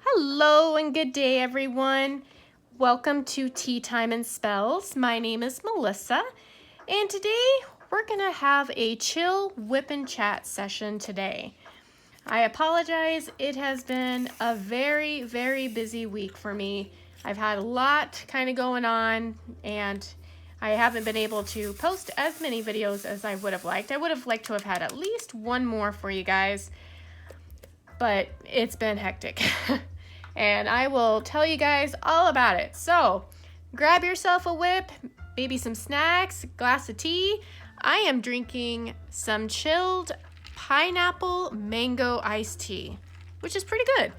Hello and good day, everyone. Welcome to Tea Time and Spells. My name is Mellissa, and today we're gonna have a chill whip and chat session today. I apologize, it has been a very, very busy week for me. I've had a lot kind of going on, and I haven't been able to post as many videos as I would have liked. I would have liked to have had at least one more for you guys, but it's been hectic. And I will tell you guys all about it. So grab yourself a whip, maybe some snacks, a glass of tea. I am drinking some chilled pineapple mango iced tea, which is pretty good.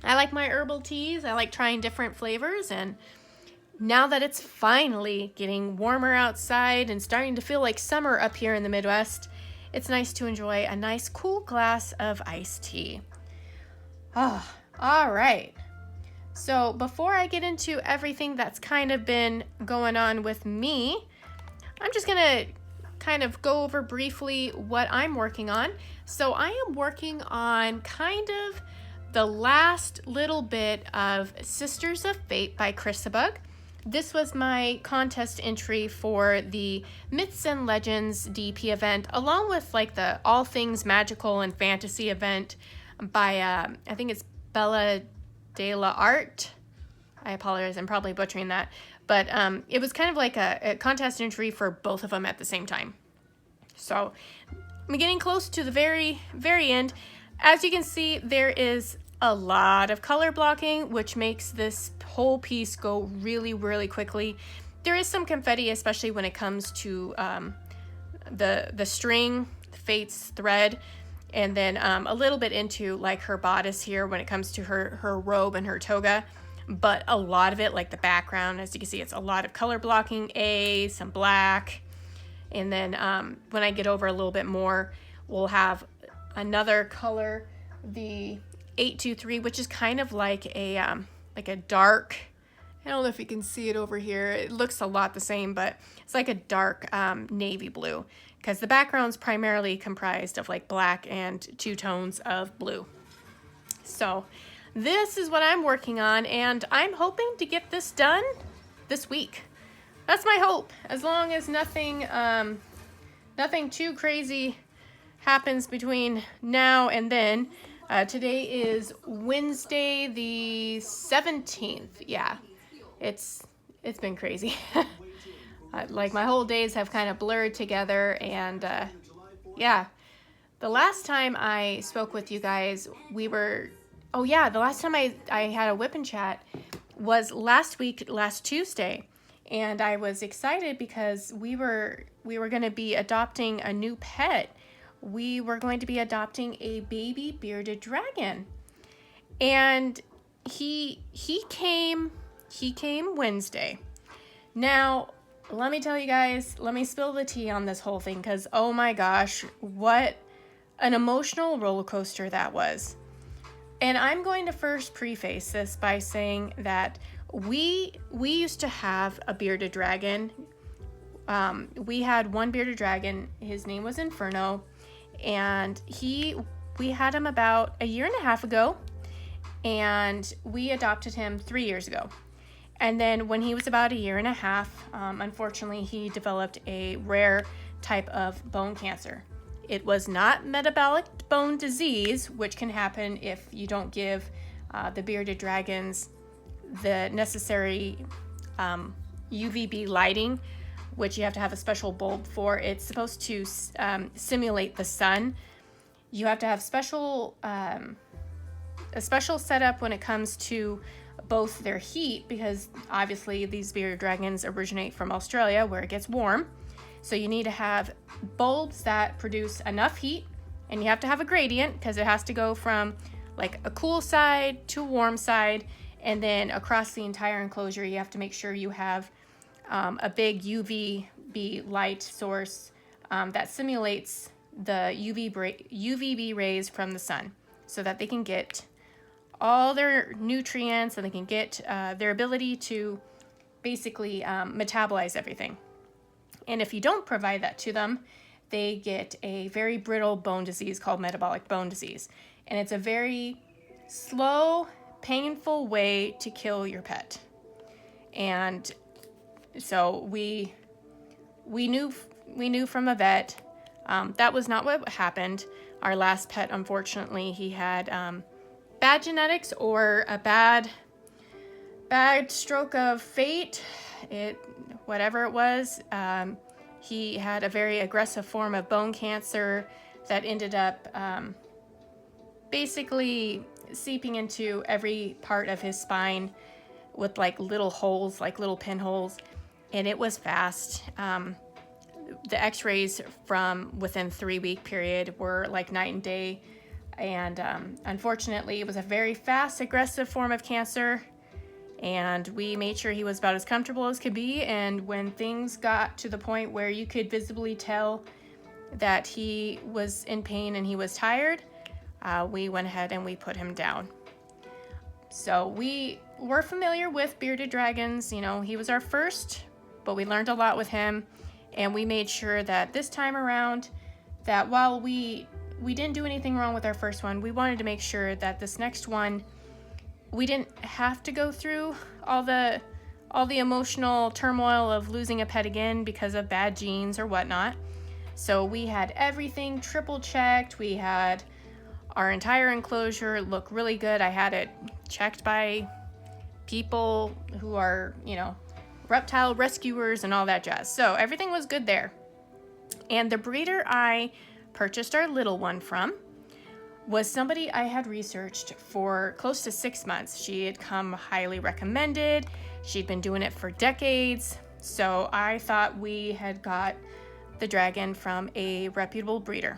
I like my herbal teas. I like trying different flavors, and now that it's finally getting warmer outside and starting to feel like summer up here in the Midwest, it's nice to enjoy a nice cool glass of iced tea. Oh, all right. So before I get into everything that's kind of been going on with me, I'm just gonna kind of go over briefly what I'm working on. So I am working on kind of the last little bit of Sisters of Fate by Chrisabug. This was my contest entry for the Myths and Legends DP event, along with like the All Things Magical and Fantasy event by, I think it's Bella de la Art. I apologize, I'm probably butchering that. But it was kind of like a contest entry for both of them at the same time. So I'm getting close to the very, very end. As you can see, there is a lot of color blocking, which makes this whole piece go really, really quickly. There is some confetti, especially when it comes to the string, the Fate's thread, and then a little bit into like her bodice here when it comes to her robe and her toga. But a lot of it, like the background, as you can see, it's a lot of color blocking, some black. And then when I get over a little bit more, we'll have another color, the 823, which is kind of like a dark, I don't know if you can see it over here. It looks a lot the same, but it's like a dark navy blue, because the background's primarily comprised of like black and two tones of blue. So this is what I'm working on, and I'm hoping to get this done this week. That's my hope, as long as nothing too crazy happens between now and then. Today is Wednesday the 17th. Yeah, it's been crazy. Like my whole days have kind of blurred together, and yeah. The last time I spoke with you guys, the last time I had a whip and chat was last Tuesday. And I was excited because we were going to be adopting a new pet. We were going to be adopting a baby bearded dragon. And he came Wednesday. Now, let me tell you guys, let me spill the tea on this whole thing, because oh my gosh, what an emotional roller coaster that was. And I'm going to first preface this by saying that we used to have a bearded dragon. We had one bearded dragon. His name was Inferno, and we had him about a year and a half ago, and we adopted him 3 years ago. And then when he was about a year and a half, unfortunately, he developed a rare type of bone cancer. It was not metabolic bone disease, which can happen if you don't give the bearded dragons the necessary UVB lighting, which you have to have a special bulb for. It's supposed to simulate the sun. You have to have a special setup when it comes to both their heat, because obviously these bearded dragons originate from Australia where it gets warm. So you need to have bulbs that produce enough heat, and you have to have a gradient because it has to go from like a cool side to a warm side, and then across the entire enclosure you have to make sure you have a big UVB light source that simulates the UVB rays from the sun, so that they can get all their nutrients and they can get their ability to basically metabolize everything. And if you don't provide that to them, they get a very brittle bone disease called metabolic bone disease. And it's a very slow, painful way to kill your pet. And so we knew from a vet that was not what happened. Our last pet, unfortunately, he had bad genetics or a bad stroke of fate. Whatever it was, he had a very aggressive form of bone cancer that ended up basically seeping into every part of his spine with like little holes, like little pinholes, and it was fast. The x-rays from within 3-week period were like night and day, and unfortunately it was a very fast, aggressive form of cancer, and we made sure he was about as comfortable as could be. And when things got to the point where you could visibly tell that he was in pain and he was tired, we went ahead and we put him down. So we were familiar with bearded dragons. You know, he was our first, but we learned a lot with him, and we made sure that this time around, that while we didn't do anything wrong with our first one, we wanted to make sure that this next one, we didn't have to go through all the emotional turmoil of losing a pet again because of bad genes or whatnot. So we had everything triple checked. We had our entire enclosure look really good. I had it checked by people who are, you know, reptile rescuers and all that jazz. So everything was good there. And the breeder I purchased our little one from was somebody I had researched for close to 6 months. She had come highly recommended. She'd been doing it for decades. So I thought we had got the dragon from a reputable breeder.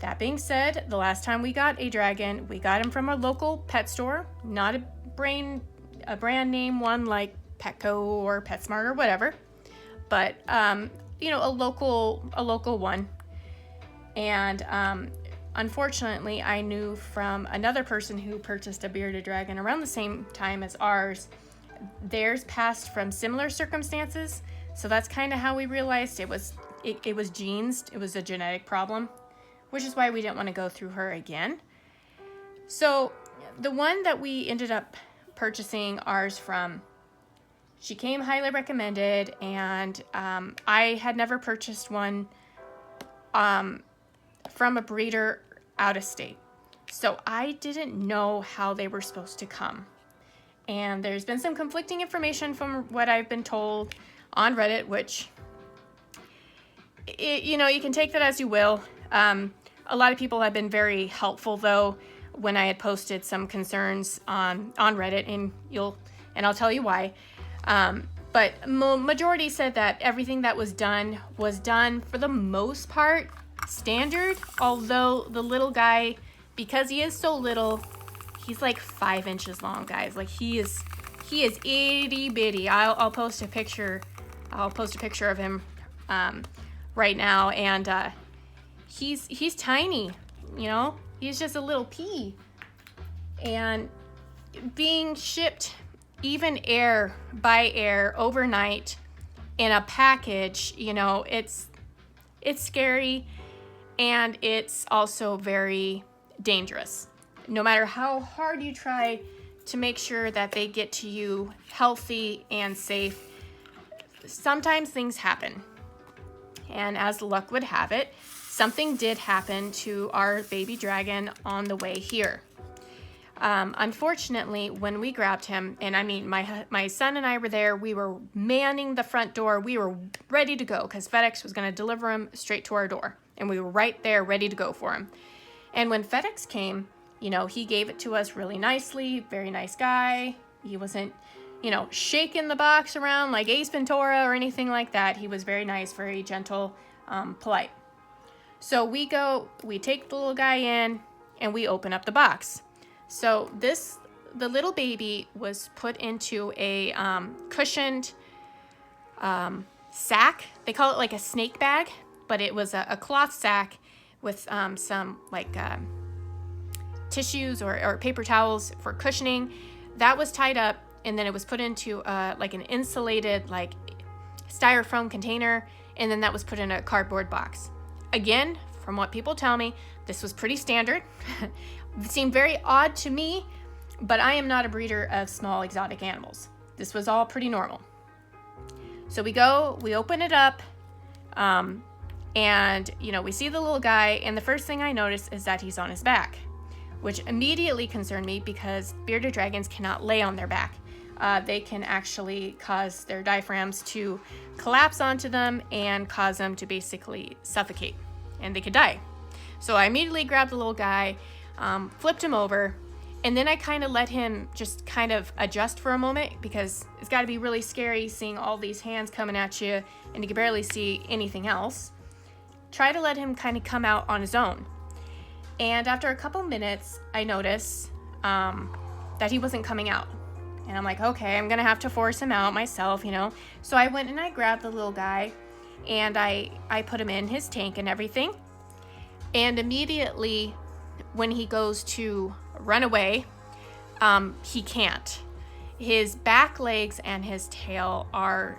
That being said, the last time we got a dragon, we got him from a local pet store, not a brand name one like Petco or PetSmart or whatever, but you know, a local one. And unfortunately, I knew from another person who purchased a bearded dragon around the same time as ours. Theirs passed from similar circumstances, so that's kind of how we realized it was genes. It was a genetic problem, which is why we didn't want to go through her again. So the one that we ended up purchasing ours from, she came highly recommended, and I had never purchased one from a breeder out of state. So I didn't know how they were supposed to come. And there's been some conflicting information from what I've been told on Reddit, which, you know, you can take that as you will. A lot of people have been very helpful, though, when I had posted some concerns on Reddit, and I'll tell you why. But majority said that everything that was done for the most part standard, although the little guy, because he is so little, he's like 5 inches long, guys. Like he is itty bitty. I'll post a picture of him right now, and he's tiny, you know. He's just a little pea, and being shipped even air by air overnight in a package, you know, it's scary, and it's also very dangerous. No matter how hard you try to make sure that they get to you healthy and safe, sometimes things happen. And as luck would have it, something did happen to our baby dragon on the way here. Unfortunately, when we grabbed him, and I mean, my son and I were there, we were manning the front door. We were ready to go because FedEx was going to deliver him straight to our door. And we were right there ready to go for him. And when FedEx came, you know, he gave it to us really nicely. Very nice guy. He wasn't, you know, shaking the box around like Ace Ventura or anything like that. He was very nice, very gentle, polite. So we take the little guy in, and we open up the box. So the little baby was put into a cushioned sack. They call it like a snake bag, but it was a cloth sack with some like tissues or paper towels for cushioning. That was tied up, and then it was put into like an insulated like styrofoam container, and then that was put in a cardboard box. Again, from what people tell me, this was pretty standard. It seemed very odd to me, but I am not a breeder of small exotic animals. This was all pretty normal. So we open it up, and we see the little guy, and the first thing I notice is that he's on his back, which immediately concerned me because bearded dragons cannot lay on their back. They can actually cause their diaphragms to collapse onto them and cause them to basically suffocate, and they could die. So I immediately grabbed the little guy, flipped him over, and then I kind of let him just kind of adjust for a moment, because it's got to be really scary seeing all these hands coming at you and you can barely see anything else. Try to let him kind of come out on his own. And after a couple minutes, I noticed that he wasn't coming out. And I'm like, okay, I'm going to have to force him out myself, So I went and I grabbed the little guy, and I put him in his tank and everything. And immediately when he goes to run away, he can't. His back legs and his tail are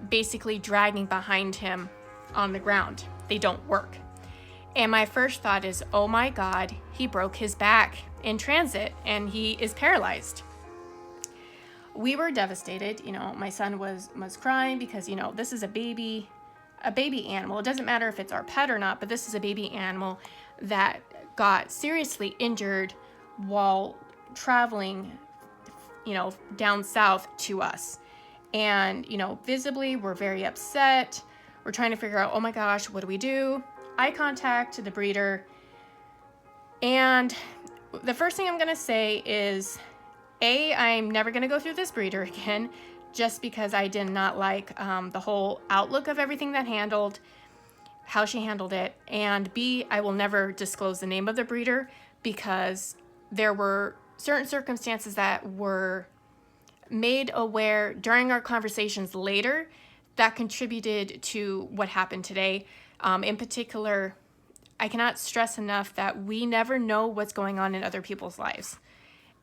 basically dragging behind him on the ground. They don't work. And my first thought is, oh my God, he broke his back in transit and he is paralyzed. We were devastated. My son was crying because, this is a baby animal. It doesn't matter if it's our pet or not, but this is a baby animal that got seriously injured while traveling, down south to us. And, visibly we're very upset. We're trying to figure out, oh my gosh, what do we do? Eye contact to the breeder. And the first thing I'm going to say is, I'm never going to go through this breeder again, just because I did not like the whole outlook of everything that how she handled it. And B, I will never disclose the name of the breeder, because there were certain circumstances that were made aware during our conversations later that contributed to what happened today. In particular, I cannot stress enough that we never know what's going on in other people's lives.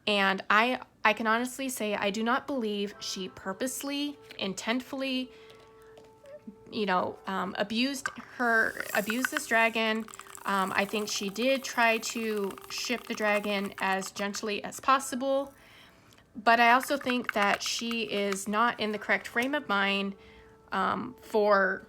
And I can honestly say I do not believe she purposely, intentfully, abused this dragon. I think she did try to ship the dragon as gently as possible. But I also think that she is not in the correct frame of mind for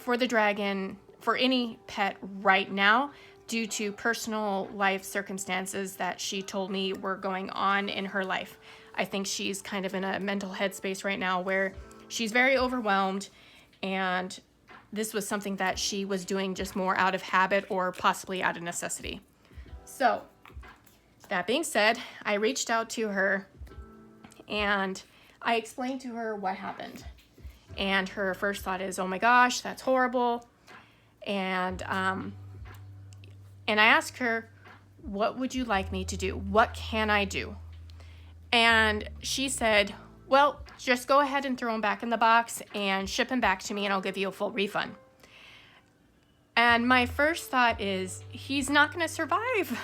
the dragon, for any pet right now, due to personal life circumstances that she told me were going on in her life. I think she's kind of in a mental headspace right now where she's very overwhelmed, and this was something that she was doing just more out of habit or possibly out of necessity. So, that being said, I reached out to her and I explained to her what happened. And her first thought is, oh my gosh, that's horrible. And I asked her, what would you like me to do? What can I do? And she said, well, just go ahead and throw him back in the box and ship him back to me, and I'll give you a full refund. And my first thought is, he's not going to survive.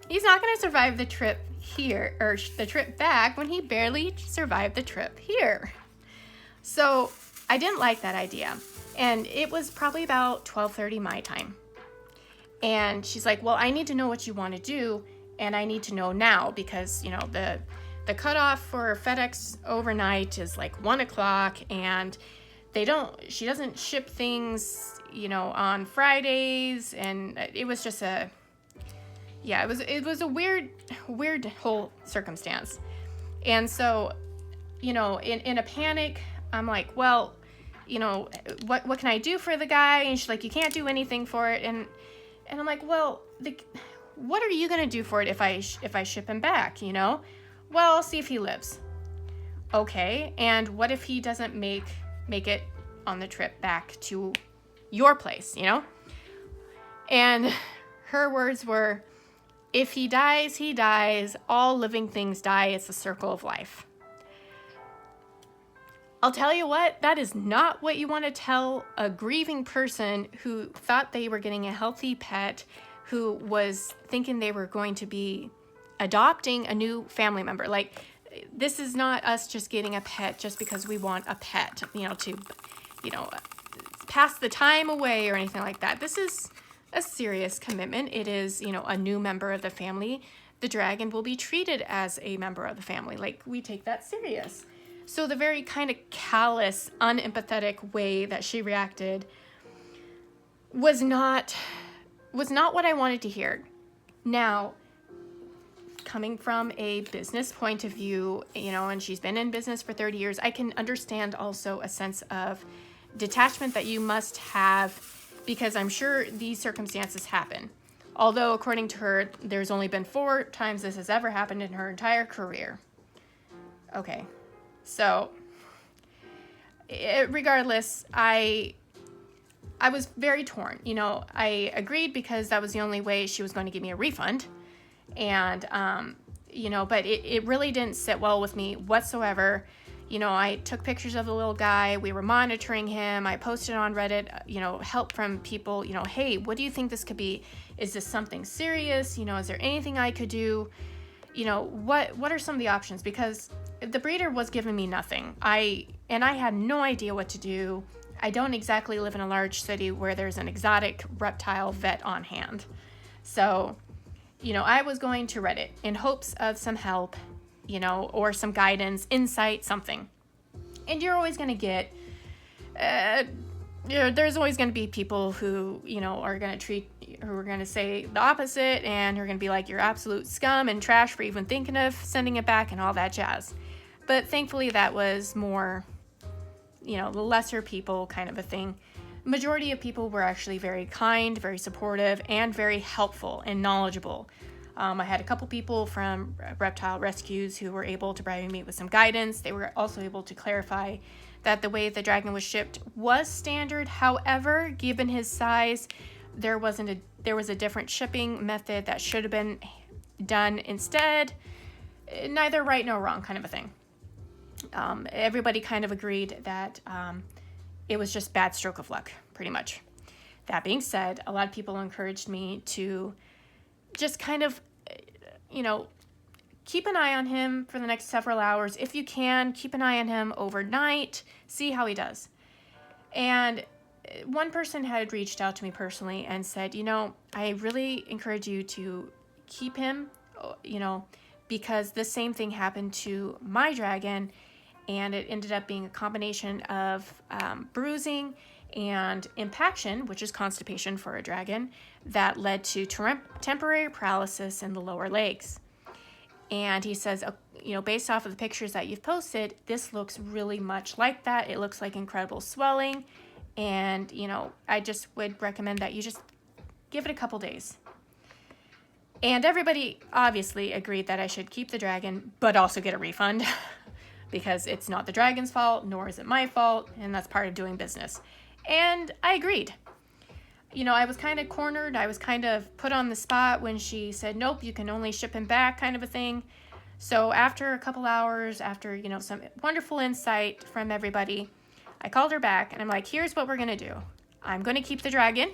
He's not going to survive the trip here, or the trip back, when he barely survived the trip here. So I didn't like that idea. And it was probably about 12:30 my time. And she's like, well, I need to know what you want to do, and I need to know now, because, the cutoff for FedEx overnight is like 1 o'clock, and she doesn't ship things, on Fridays. And it was just it was a weird whole circumstance. And so, in a panic, I'm like, well, what can I do for the guy? And she's like, you can't do anything for it. And I'm like, well, what are you going to do for it if I ship him back, Well, I'll see if he lives. Okay, and what if he doesn't make it on the trip back to your place, And her words were, if he dies, he dies. All living things die. It's the circle of life. I'll tell you what, that is not what you want to tell a grieving person who thought they were getting a healthy pet, who was thinking they were going to be adopting a new family member. Like, this is not us just getting a pet just because we want a pet, pass the time away or anything like that. This is a serious commitment. It is, a new member of the family. The dragon will be treated as a member of the family. Like, we take that serious. So the very kind of callous, unempathetic way that she reacted was not what I wanted to hear. Now, coming from a business point of view, and she's been in business for 30 years, I can understand also a sense of detachment that you must have, because I'm sure these circumstances happen. Although, according to her, there's only been 4 times this has ever happened in her entire career. Okay, so regardless, I was very torn. I agreed because that was the only way she was going to give me a refund. And, but it really didn't sit well with me whatsoever. I took pictures of the little guy. We were monitoring him. I posted on Reddit, help from people, hey, what do you think this could be? Is this something serious? Is there anything I could do? What are some of the options? Because the breeder was giving me nothing. I had no idea what to do. I don't exactly live in a large city where there's an exotic reptile vet on hand. So, I was going to Reddit in hopes of some help, or some guidance, insight, something. And you're always going to get, there's always going to be people who, are going to say the opposite, and who are going to be like, you're absolute scum and trash for even thinking of sending it back and all that jazz. But thankfully that was more, the lesser people kind of a thing. Majority of people were actually very kind, very supportive, and very helpful and knowledgeable. I had a couple people from Reptile Rescues who were able to provide me with some guidance. They were also able to clarify that the way the dragon was shipped was standard. However, given his size, there was a different shipping method that should have been done instead. Neither right nor wrong, kind of a thing. Everybody kind of agreed that it was just bad stroke of luck, pretty much. That being said, a lot of people encouraged me to just kind of, keep an eye on him for the next several hours. If you can, keep an eye on him overnight, see how he does. And one person had reached out to me personally and said, I really encourage you to keep him, because the same thing happened to my dragon, and it ended up being a combination of bruising and impaction, which is constipation for a dragon, that led to temporary paralysis in the lower legs. And he says, based off of the pictures that you've posted, this looks really much like that. It looks like incredible swelling. And, I just would recommend that you just give it a couple days. And everybody obviously agreed that I should keep the dragon, but also get a refund because it's not the dragon's fault, nor is it my fault. And that's part of doing business. And I agreed. I was kind of cornered. I was kind of put on the spot when she said, nope, you can only ship him back, kind of a thing. So after a couple hours, after, some wonderful insight from everybody, I called her back and I'm like, here's what we're going to do. I'm going to keep the dragon.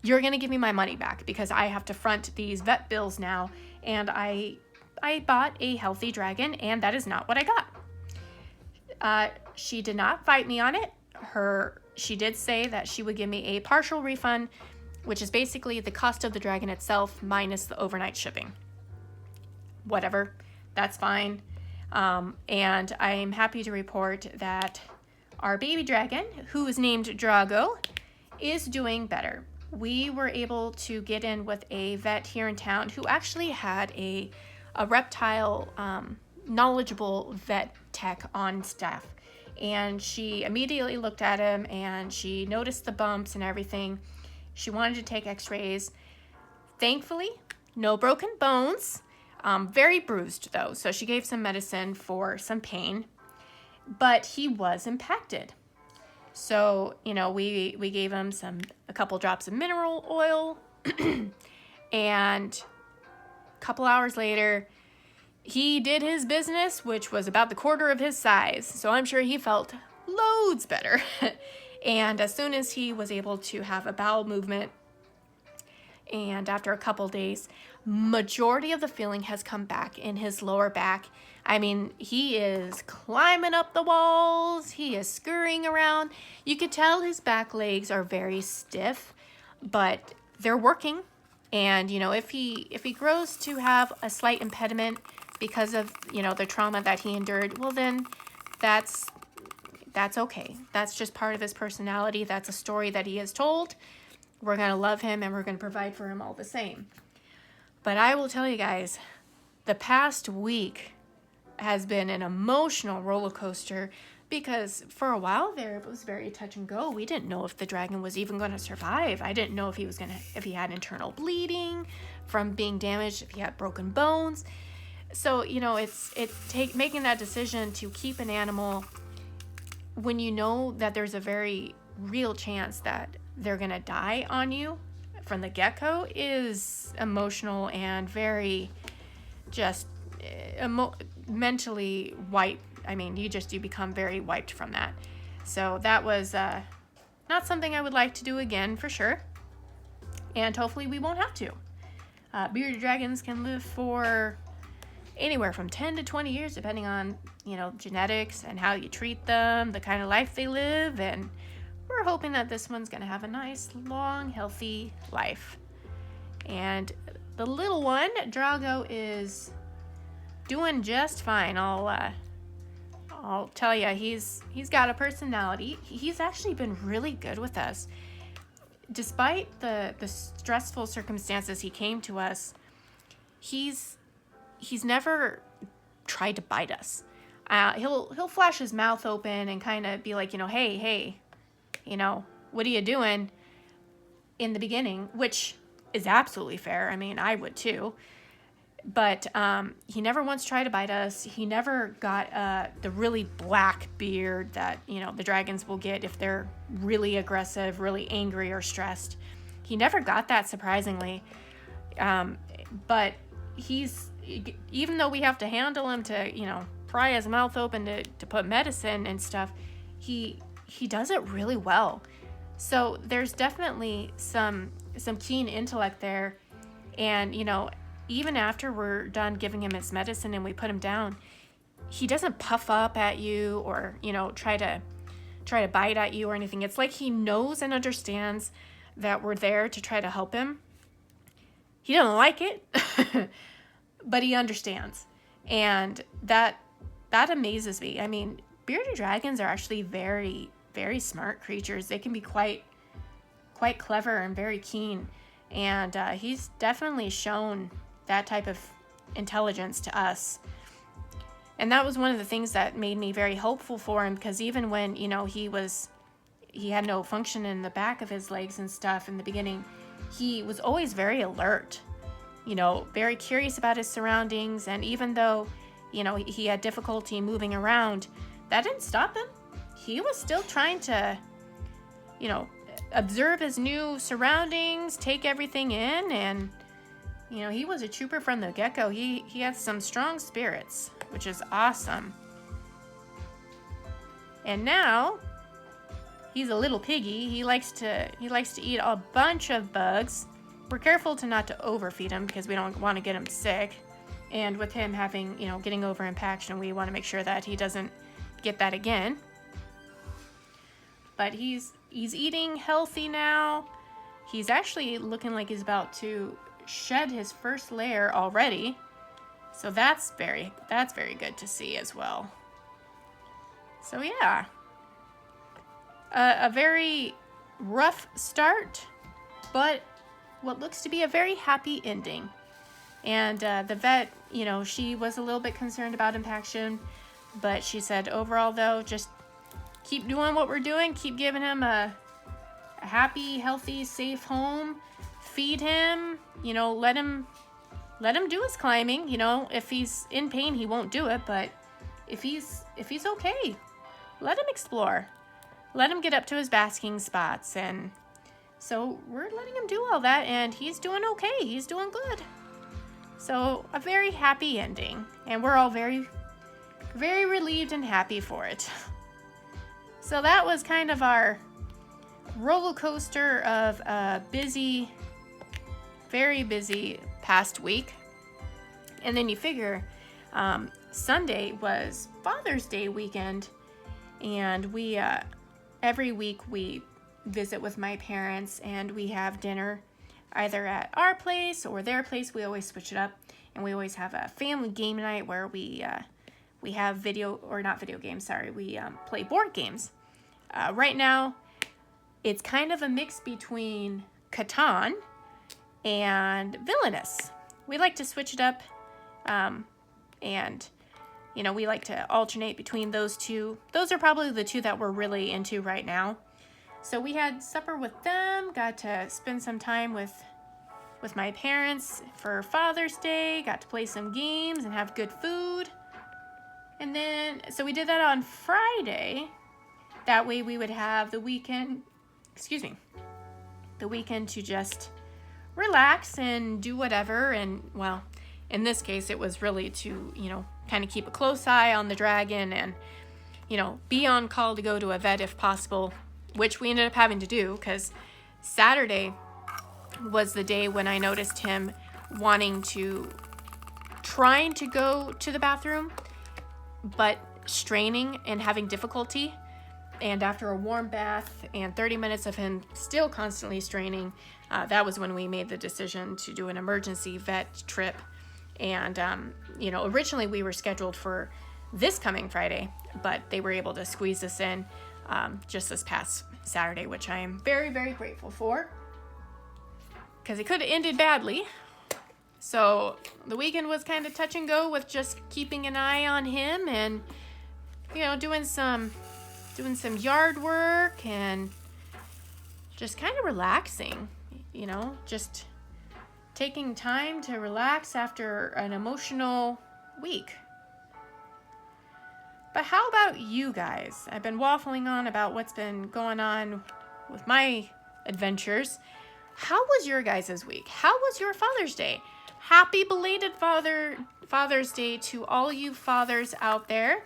You're going to give me my money back because I have to front these vet bills now. And I bought a healthy dragon, and that is not what I got. She did not fight me on it. She did say that she would give me a partial refund, which is basically the cost of the dragon itself minus the overnight shipping. Whatever, that's fine. And I'm happy to report that our baby dragon, who is named Drago, is doing better. We were able to get in with a vet here in town who actually had a reptile knowledgeable vet tech on staff. And she immediately looked at him and she noticed the bumps and everything. She wanted to take x-rays. Thankfully, no broken bones. Very bruised though, so she gave some medicine for some pain. But he was impacted. So, we gave him a couple drops of mineral oil. And a couple hours later, he did his business, which was about the quarter of his size. So I'm sure he felt loads better. And as soon as he was able to have a bowel movement, And after a couple days, majority of the feeling has come back in his lower back. I mean, he is climbing up the walls. He is scurrying around. You could tell his back legs are very stiff, but they're working. And, you know, if he grows to have a slight impediment because of, you know, the trauma that he endured, well, then that's okay. That's just part of his personality. That's a story that he has told. We're going to love him and we're going to provide for him all the same. But I will tell you guys, the past week has been an emotional roller coaster because for a while there it was very touch and go. We didn't know if the dragon was even going to survive. I didn't know if he had internal bleeding from being damaged, if he had broken bones. So, you know, making that decision to keep an animal when you know that there's a very real chance that they're going to die on you from the get-go is emotional and very just mentally wiped. I mean, you become very wiped from that. So that was not something I would like to do again for sure. And hopefully we won't have to. Bearded dragons can live for anywhere from 10 to 20 years, depending on, you know, genetics and how you treat them, the kind of life they live, and we're hoping that this one's going to have a nice, long, healthy life. And the little one, Drago, is doing just fine. I'll tell you, he's got a personality. He's actually been really good with us. Despite the stressful circumstances he came to us, he's never tried to bite us. He'll flash his mouth open and kind of be like, you know, hey, you know, what are you doing in the beginning, which is absolutely fair. I mean, I would too. But he never once tried to bite us. He never got the really black beard that, you know, the dragons will get if they're really aggressive, really angry or stressed. He never got that, surprisingly. But even though we have to handle him to, you know, pry his mouth open to put medicine and stuff, he does it really well. So there's definitely some keen intellect there. And, you know, even after we're done giving him his medicine and we put him down, he doesn't puff up at you or, you know, try to bite at you or anything. It's like he knows and understands that we're there to try to help him. He doesn't like it, but he understands. And that amazes me. I mean, bearded dragons are actually very, very smart creatures. They can be quite clever and very keen. And he's definitely shown that type of intelligence to us. And that was one of the things that made me very hopeful for him, because even when, you know, he had no function in the back of his legs and stuff in the beginning, he was always very alert, you know, very curious about his surroundings. And even though, you know, he had difficulty moving around, that didn't stop him. He was still trying to, you know, observe his new surroundings, take everything in, and, you know, he was a trooper from the get-go. He had some strong spirits, which is awesome. And now he's a little piggy. He likes to eat a bunch of bugs. We're careful not to overfeed him because we don't want to get him sick. And with him having, you know, getting over impaction, we want to make sure that he doesn't get that again. But he's eating healthy now. He's actually looking like he's about to shed his first layer already. So that's very good to see as well. So yeah, a very rough start, but what looks to be a very happy ending. And the vet, you know, she was a little bit concerned about impaction, but she said overall though, just keep doing what we're doing, keep giving him a happy, healthy, safe home, feed him, you know, let him do his climbing. You know, if he's in pain, he won't do it, but if he's okay, let him explore. Let him get up to his basking spots. And so we're letting him do all that, and he's doing okay. He's doing good. So a very happy ending, and we're all very, very relieved and happy for it. So that was kind of our roller coaster of a busy very busy past week. And then you figure Sunday was Father's Day weekend, and we every week we visit with my parents and we have dinner either at our place or their place. We always switch it up, and we always have a family game night where we have we play board games. Right now it's kind of a mix between Catan and Villainous. We like to switch it up, and you know, we like to alternate between those two. Those are probably the two that we're really into right now. So we had supper with them, got to spend some time with my parents for Father's Day, got to play some games and have good food. And then, so we did that on Friday. That way we would have the weekend to just relax and do whatever. And well, in this case, it was really to, you know, kind of keep a close eye on the dragon and, you know, be on call to go to a vet if possible, which we ended up having to do because Saturday was the day when I noticed him trying to go to the bathroom, but straining and having difficulty. And after a warm bath and 30 minutes of him still constantly straining, that was when we made the decision to do an emergency vet trip. And, you know, originally we were scheduled for this coming Friday, but they were able to squeeze us in just this past Saturday, which I am very, very grateful for, because it could have ended badly. So the weekend was kind of touch and go with just keeping an eye on him and, you know, doing some yard work and just kind of relaxing, you know, just taking time to relax after an emotional week. But how about you guys? I've been waffling on about what's been going on with my adventures. How was your guys' week? How was your Father's Day? Happy belated Father's Day to all you fathers out there.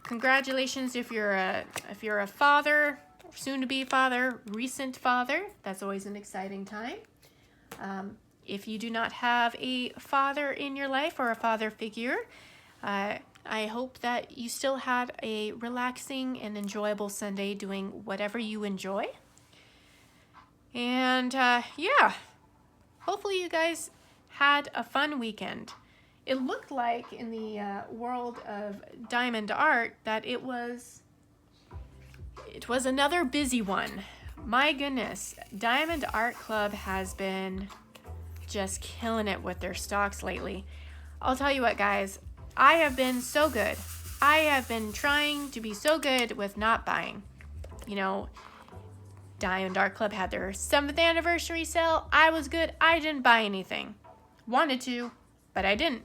Congratulations if you're a father, soon to be father, recent father. That's always an exciting time. If you do not have a father in your life or a father figure, I hope that you still had a relaxing and enjoyable Sunday doing whatever you enjoy. And yeah, hopefully you guys had a fun weekend. It looked like in the world of diamond art that it was another busy one. My goodness, Diamond Art Club has been just killing it with their stocks lately. I'll tell you what, guys, I have been so good. I have been trying to be so good with not buying. You know, Diamond Art Club had their 7th anniversary sale. I was good. I didn't buy anything. Wanted to, but I didn't.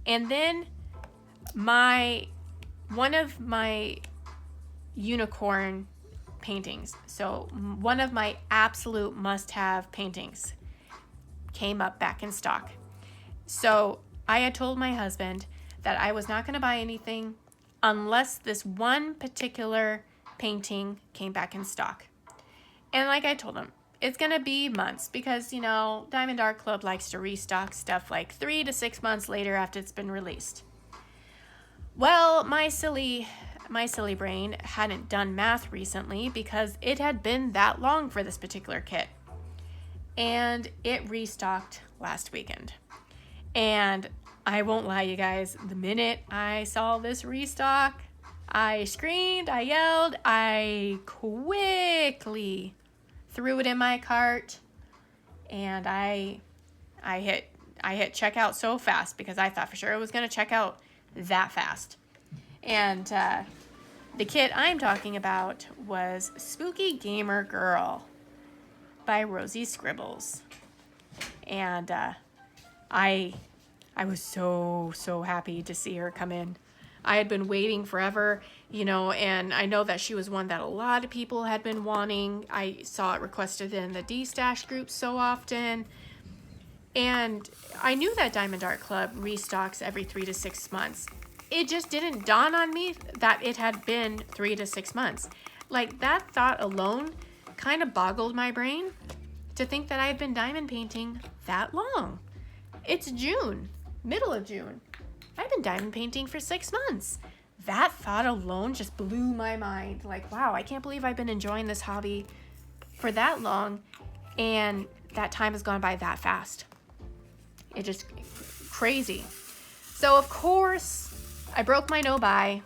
And then one of my unicorn paintings, so one of my absolute must-have paintings, came up back in stock. So I had told my husband that I was not going to buy anything unless this one particular painting came back in stock. And like I told him, it's going to be months because, you know, Diamond Art Club likes to restock stuff like 3 to 6 months later after it's been released. Well, my silly brain hadn't done math recently because it had been that long for this particular kit. And it restocked last weekend. And I won't lie, you guys, the minute I saw this restock, I screamed, I yelled, I quickly threw it in my cart, and I hit checkout so fast because I thought for sure it was going to check out that fast. And the kit I'm talking about was Spooky Gamer Girl by Rosie Scribbles. And I was so happy to see her come in. I had been waiting forever, you know, and I know that she was one that a lot of people had been wanting. I saw it requested in the D-Stash group so often. And I knew that Diamond Art Club restocks every 3 to 6 months. It just didn't dawn on me that it had been 3 to 6 months. Like, that thought alone kind of boggled my brain to think that I've been diamond painting that long. It's June, middle of June. I've been diamond painting for 6 months. That thought alone just blew my mind. Like, wow, I can't believe I've been enjoying this hobby for that long, and that time has gone by that fast. It just crazy. So of course I broke my no-buy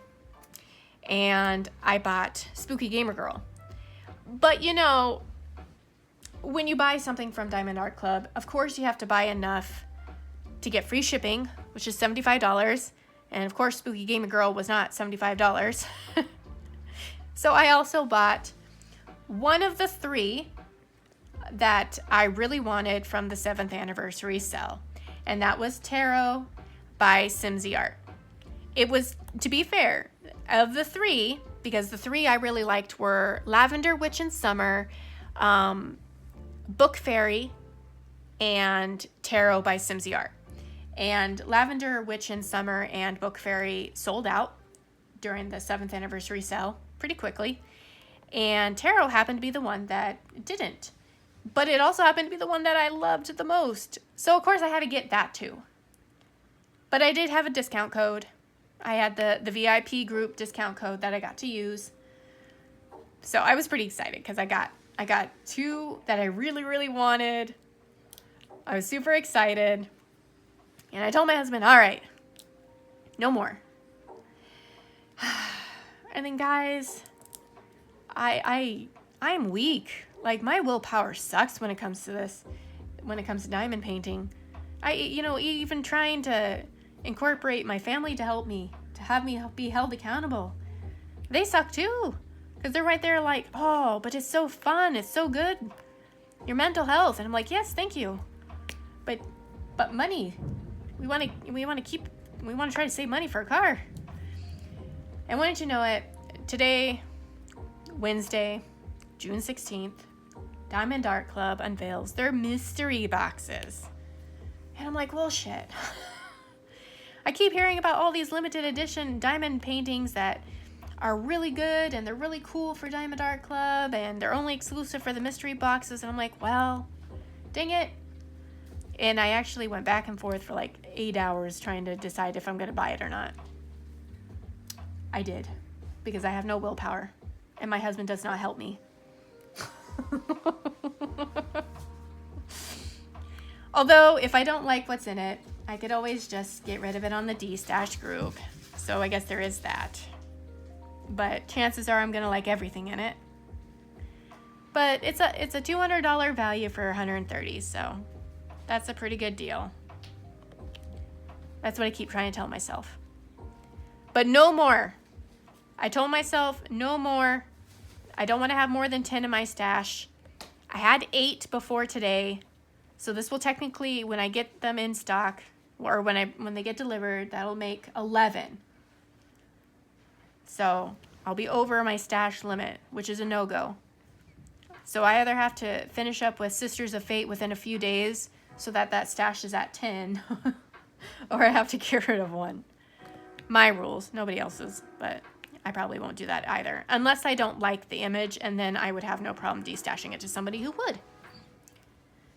and I bought Spooky Gamer Girl. But you know, when you buy something from Diamond Art Club, of course you have to buy enough to get free shipping, which is $75. And of course, Spooky Gamer Girl was not $75. So I also bought one of the 3 that I really wanted from the 7th anniversary sale. And that was Tarot by Simsy Art. It was, to be fair, of the 3, because the 3 I really liked were Lavender Witch in Summer, Book Fairy, and Tarot by Simsy Art. And Lavender Witch in Summer and Book Fairy sold out during the 7th anniversary sale pretty quickly. And Tarot happened to be the one that didn't. But it also happened to be the one that I loved the most. So of course I had to get that too. But I did have a discount code. I had the VIP group discount code that I got to use. So I was pretty excited because I got 2 that I really, really wanted. I was super excited. And I told my husband, all right, no more. And then guys, I'm weak. Like, my willpower sucks when it comes to this, when it comes to diamond painting. Even trying to incorporate my family to help me, to have me be held accountable, they suck too. Because they're right there like, oh, but it's so fun, it's so good. Your mental health. And I'm like, yes, thank you. But money. We want to try to save money for a car. And wouldn't you know it, today, Wednesday, June 16th, Diamond Art Club unveils their mystery boxes. And I'm like, well, shit. I keep hearing about all these limited edition diamond paintings that are really good and they're really cool for Diamond Art Club and they're only exclusive for the mystery boxes. And I'm like, well, dang it. And I actually went back and forth for like 8 hours trying to decide if I'm going to buy it or not. I did, because I have no willpower and my husband does not help me. Although, if I don't like what's in it, I could always just get rid of it on the D-Stash group. So I guess there is that. But chances are I'm going to like everything in it. But it's a $200 value for $130, so that's a pretty good deal. That's what I keep trying to tell myself. But no more. I told myself no more. I don't want to have more than 10 in my stash. I had 8 before today. So this will technically, when I get them in stock, or when they get delivered, that'll make 11. So I'll be over my stash limit, which is a no-go. So I either have to finish up with Sisters of Fate within a few days so that stash is at 10, or I have to get rid of one. My rules, nobody else's, but I probably won't do that either. Unless I don't like the image, and then I would have no problem destashing it to somebody who would.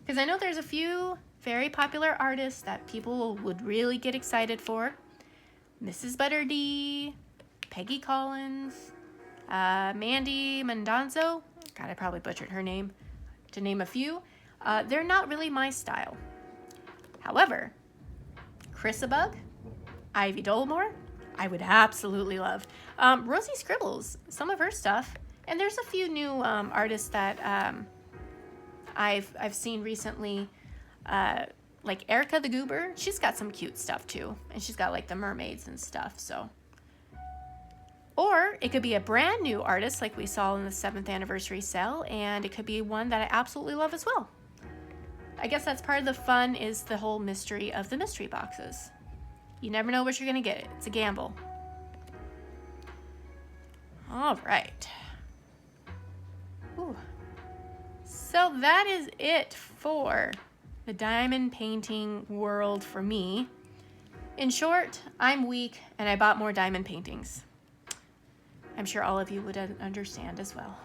Because I know there's a few very popular artists that people would really get excited for. Mrs. Butter D, Peggy Collins, Mandy Mendonzo. God, I probably butchered her name, to name a few. They're not really my style. However, Chrisabug, Ivy Dolmore, I would absolutely love. Rosie Scribbles, some of her stuff. And there's a few new artists that I've seen recently, like Erica the Goober. She's got some cute stuff too, and she's got like the mermaids and stuff. So, or it could be a brand new artist like we saw in the 7th anniversary sale, and it could be one that I absolutely love as well. I guess that's part of the fun, is the whole mystery of the mystery boxes. You never know what you're gonna get. It's a gamble. All right. Ooh. So that is it for the diamond painting world for me. In short, I'm weak and I bought more diamond paintings. I'm sure all of you would understand as well.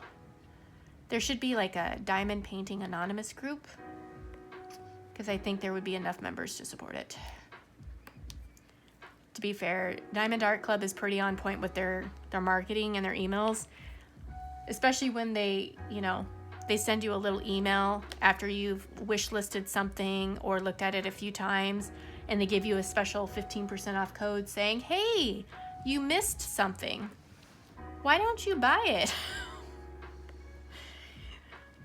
There should be like a Diamond Painting Anonymous group, because I think there would be enough members to support it. To be fair, Diamond Art Club is pretty on point with their marketing and their emails, especially when they, they send you a little email after you've wish listed something or looked at it a few times, and they give you a special 15% off code saying, hey, you missed something. Why don't you buy it?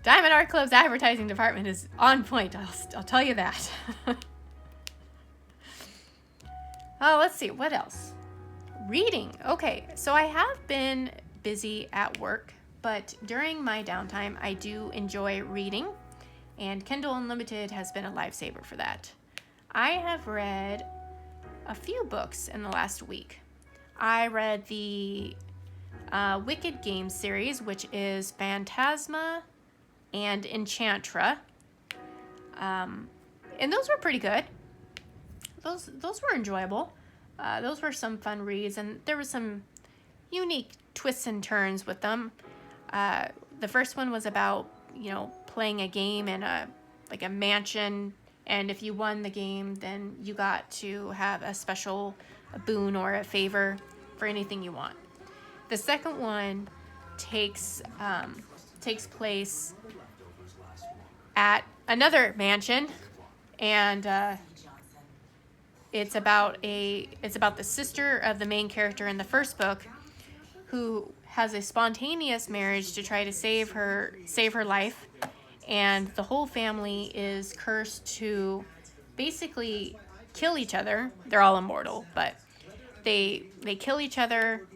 Diamond Art Club's advertising department is on point. I'll tell you that. Oh, let's see. What else? Reading. Okay, so I have been busy at work, but during my downtime, I do enjoy reading, and Kindle Unlimited has been a lifesaver for that. I have read a few books in the last week. I read the Wicked Games series, which is Phantasma and Enchantra, and those were pretty good. Those were enjoyable. Those were some fun reads, and there was some unique twists and turns with them. The first one was about playing a game in a mansion, and if you won the game, then you got to have a special boon or a favor for anything you want. The second one takes place at another mansion, and it's about the sister of the main character in the first book, who has a spontaneous marriage to try to save her life, and the whole family is cursed to basically kill each other. They're all immortal, but they kill each other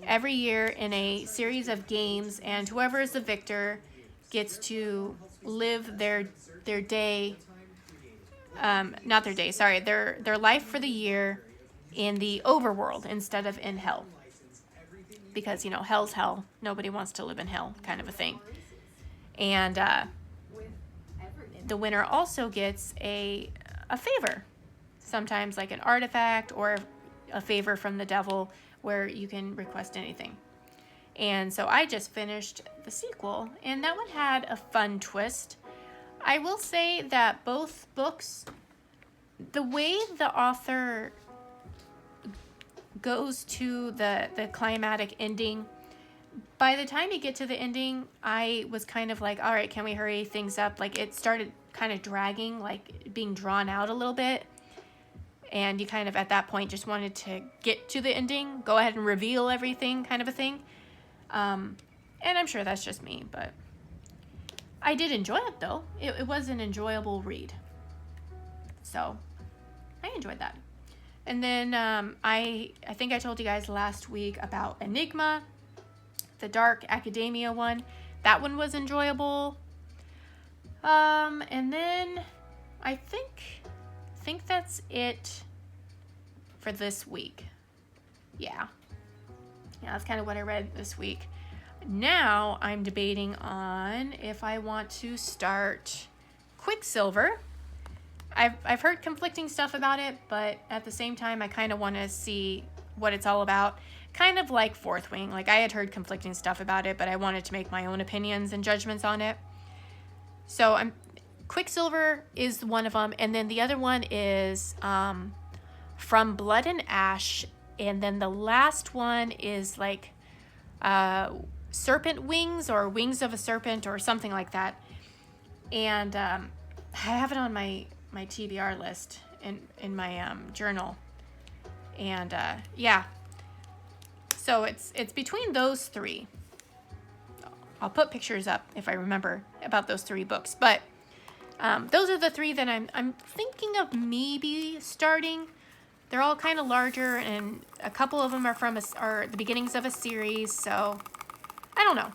every year in a series of games, and whoever is the victor gets to live their life for the year in the overworld instead of in hell. Because, hell's hell. Nobody wants to live in hell, kind of a thing. And the winner also gets a favor. Sometimes like an artifact or a favor from the devil where you can request anything. And so I just finished the sequel, and that one had a fun twist. I will say that both books, the way the author goes to the climatic ending, by the time you get to the ending, I was kind of like, all right, can we hurry things up? Like, it started kind of dragging, like being drawn out a little bit. And you kind of, at that point, just wanted to get to the ending, go ahead and reveal everything, kind of a thing. And I'm sure that's just me, but I did enjoy it, though. It was an enjoyable read. So I enjoyed that. And then I think I told you guys last week about Enigma, the dark academia one. That one was enjoyable. And then I think that's it for this week. Yeah, that's kind of what I read this week. Now I'm debating on if I want to start Quicksilver. I've heard conflicting stuff about it, but at the same time, I kind of want to see what it's all about. Kind of like Fourth Wing. Like, I had heard conflicting stuff about it, but I wanted to make my own opinions and judgments on it. So Quicksilver is one of them, and then the other one is From Blood and Ash, and then the last one is like Serpent Wings or Wings of a Serpent or something like that. And I have it on my TBR list in my journal. And yeah, so it's between those three. I'll put pictures up if I remember about those three books, but those are the three that I'm thinking of maybe starting. They're all kind of larger, and a couple of them are the beginnings of a series, so I don't know.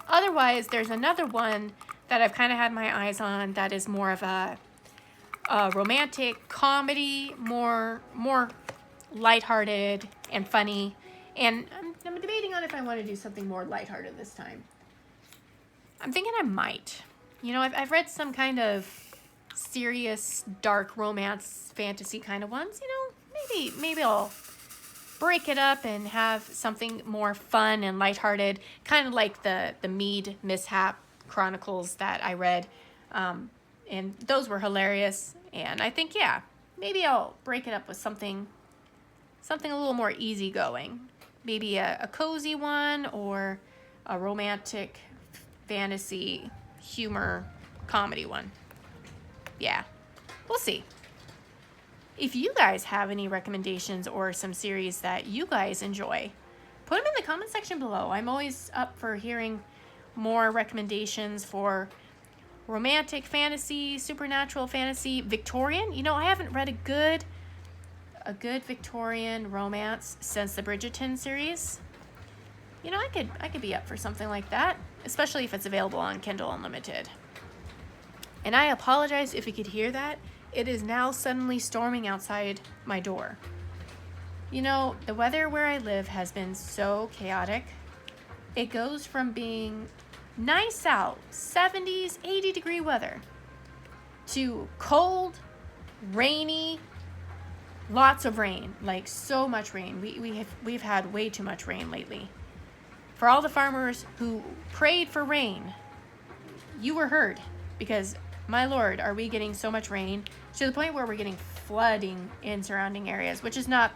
Otherwise, there's another one that I've kind of had my eyes on that is more of a romantic comedy, more lighthearted and funny, and I'm debating on if I want to do something more lighthearted this time. I'm thinking I might. I've read some kind of serious, dark romance, fantasy kind of ones. Maybe I'll break it up and have something more fun and lighthearted, kind of like the Mead Mishap Chronicles that I read. And those were hilarious. And I think, yeah, maybe I'll break it up with something a little more easygoing. Maybe a cozy one or a romantic fantasy humor comedy one. Yeah, we'll see. If you guys have any recommendations or some series that you guys enjoy, put them in the comment section below. I'm always up for hearing more recommendations for romantic fantasy, supernatural fantasy, Victorian. You know, I haven't read a good Victorian romance since the Bridgerton series. You know, I could be up for something like that, especially if it's available on Kindle Unlimited. And I apologize if you could hear that. It is now suddenly storming outside my door. You know, the weather where I live has been so chaotic. It goes from being nice out, 70s, 80-degree weather, to cold, rainy, lots of rain, like so much rain. We've had way too much rain lately. For all the farmers who prayed for rain, you were heard, because my Lord, are we getting so much rain to the point where we're getting flooding in surrounding areas, which is not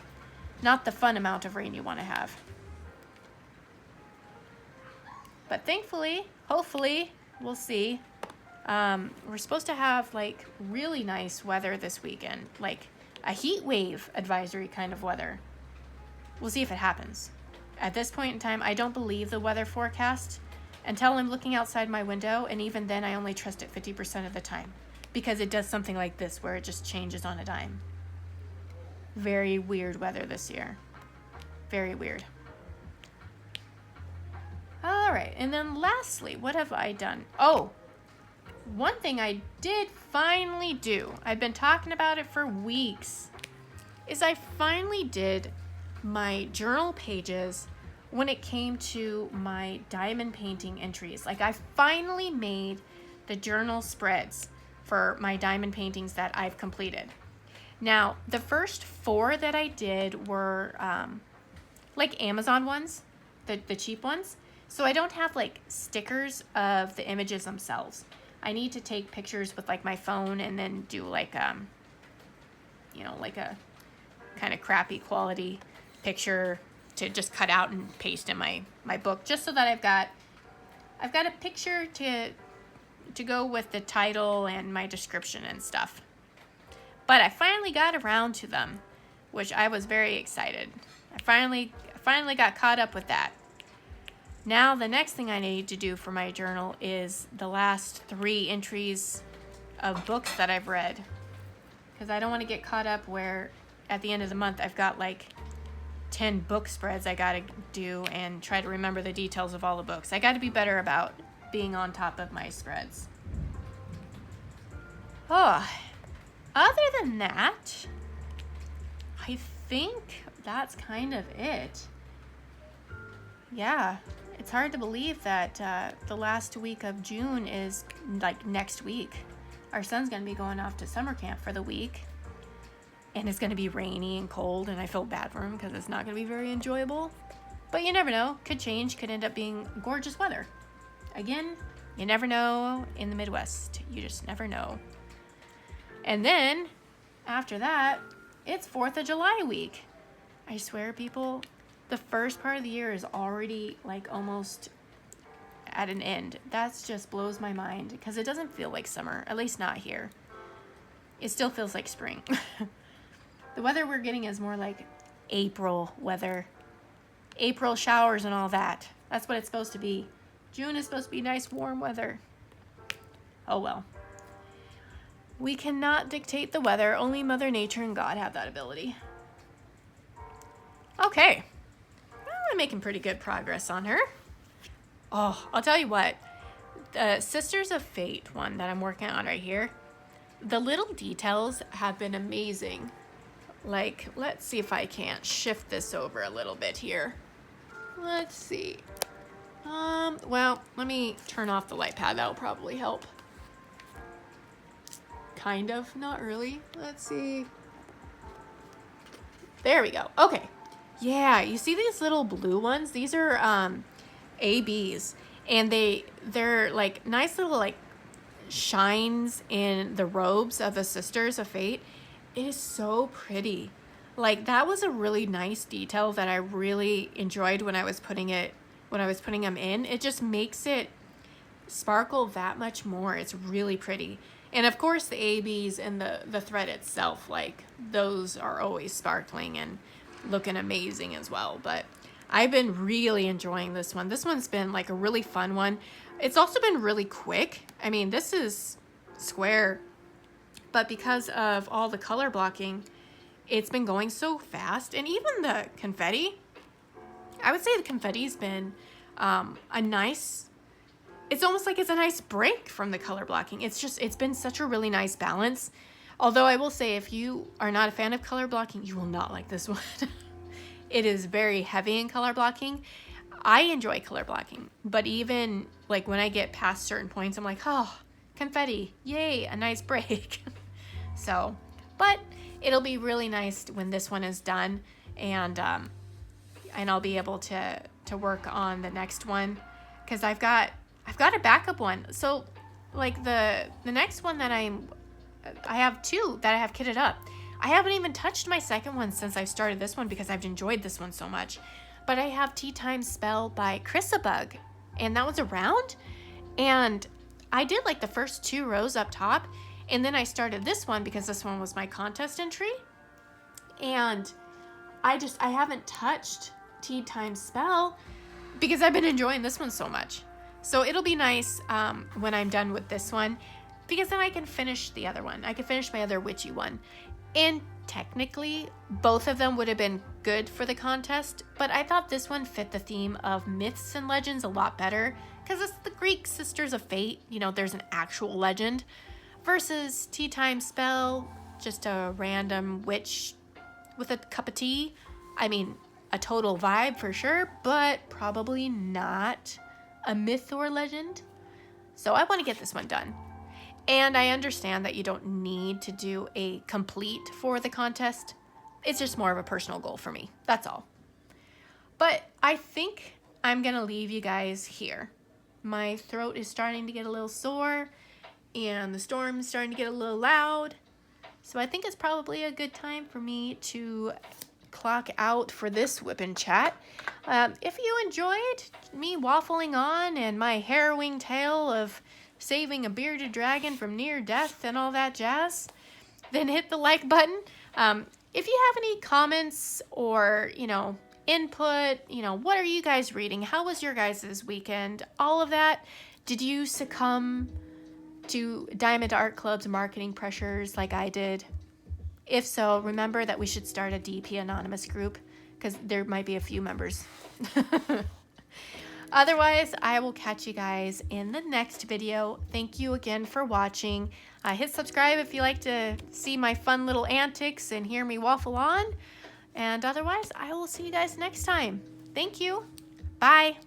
the fun amount of rain you want to have. But thankfully, hopefully, we'll see. We're supposed to have like really nice weather this weekend, like a heat wave advisory kind of weather. We'll see if it happens. At this point in time, I don't believe the weather forecast until I'm looking outside my window, and even then I only trust it 50% of the time because it does something like this where it just changes on a dime. Very weird weather this year. Very weird. All right, and then lastly, what have I done? Oh, one thing I did finally do, I've been talking about it for weeks, is I finally did my journal pages when it came to my diamond painting entries. Like, I finally made the journal spreads for my diamond paintings that I've completed. Now, the first 4 that I did were like Amazon ones, the cheap ones. So I don't have like stickers of the images themselves. I need to take pictures with like my phone and then do like you know, like a kind of crappy quality picture to just cut out and paste in my book, just so that I've got a picture to go with the title and my description and stuff. But I finally got around to them, which I was very excited. I finally got caught up with that. Now the next thing I need to do for my journal is the last 3 entries of books that I've read, because I don't want to get caught up where at the end of the month I've got like 10 book spreads I gotta do and try to remember the details of all the books. I gotta be better about being on top of my spreads. Oh, other than that, I think that's kind of it. Yeah, it's hard to believe that the last week of June is like next week. Our son's gonna be going off to summer camp for the week. And it's going to be rainy and cold, and I feel bad for him because it's not going to be very enjoyable. But you never know. Could change. Could end up being gorgeous weather. Again, you never know in the Midwest. You just never know. And then, after that, it's 4th of July week. I swear, people, the first part of the year is already, like, almost at an end. That just blows my mind because it doesn't feel like summer, at least not here. It still feels like spring. The weather we're getting is more like April weather. April showers and all that. That's what it's supposed to be. June is supposed to be nice, warm weather. Oh well. We cannot dictate the weather. Only Mother Nature and God have that ability. Okay. Well, I'm making pretty good progress on her. Oh, I'll tell you what. The Sisters of Fate one that I'm working on right here, the little details have been amazing. Like, let's see if I can't shift this over a little bit here. Let's see. Well, let me turn off the light pad. That'll probably help. Kind of, not really. Let's see. There we go. Okay. Yeah, you see these little blue ones? These are ABs, and they're like nice little like shines in the robes of the Sisters of Fate. It is so pretty. Like that was a really nice detail that I really enjoyed when I was putting them in. It just makes it sparkle that much more. It's really pretty. And of course the ABs and the thread itself, like those are always sparkling and looking amazing as well. But I've been really enjoying this one. This one's been like a really fun one. It's also been really quick. I mean, this is square, but because of all the color blocking, it's been going so fast. And even the confetti, I would say the confetti's been it's almost like it's a nice break from the color blocking. It's been such a really nice balance. Although I will say, if you are not a fan of color blocking, you will not like this one. It is very heavy in color blocking. I enjoy color blocking, but even like when I get past certain points, I'm like, oh, confetti, yay, a nice break. So, but it'll be really nice when this one is done, and I'll be able to work on the next one, because I've got a backup one. So like the next one that I have two that I have kitted up. I haven't even touched my second one since I started this one because I've enjoyed this one so much. But I have Teatime Spell by Chrisabug, and that was around, and I did like the first 2 rows up top, and then I started this one because this one was my contest entry, and I haven't touched Teatime Spell because I've been enjoying this one so much. So it'll be nice when I'm done with this one, because then I can finish the other one. I can finish my other witchy one. And technically, both of them would have been good for the contest, but I thought this one fit the theme of myths and legends a lot better, because it's the Greek Sisters of Fate. You know, there's an actual legend, versus Teatime Spell, just a random witch with a cup of tea. I mean, a total vibe for sure, but probably not a myth or legend. So I want to get this one done. And I understand that you don't need to do a complete for the contest. It's just more of a personal goal for me. That's all. But I think I'm going to leave you guys here. My throat is starting to get a little sore, and the storm is starting to get a little loud. So I think it's probably a good time for me to clock out for this WIP and Chat. If you enjoyed me waffling on and my harrowing tale of saving a bearded dragon from near death and all that jazz, then hit the like button. If you have any comments or, input, what are you guys reading? How was your guys' weekend? All of that. Did you succumb to Diamond Art Club's marketing pressures like I did? If so, remember that we should start a DP Anonymous group, because there might be a few members. Otherwise, I will catch you guys in the next video. Thank you again for watching. Hit subscribe if you like to see my fun little antics and hear me waffle on. And otherwise, I will see you guys next time. Thank you. Bye.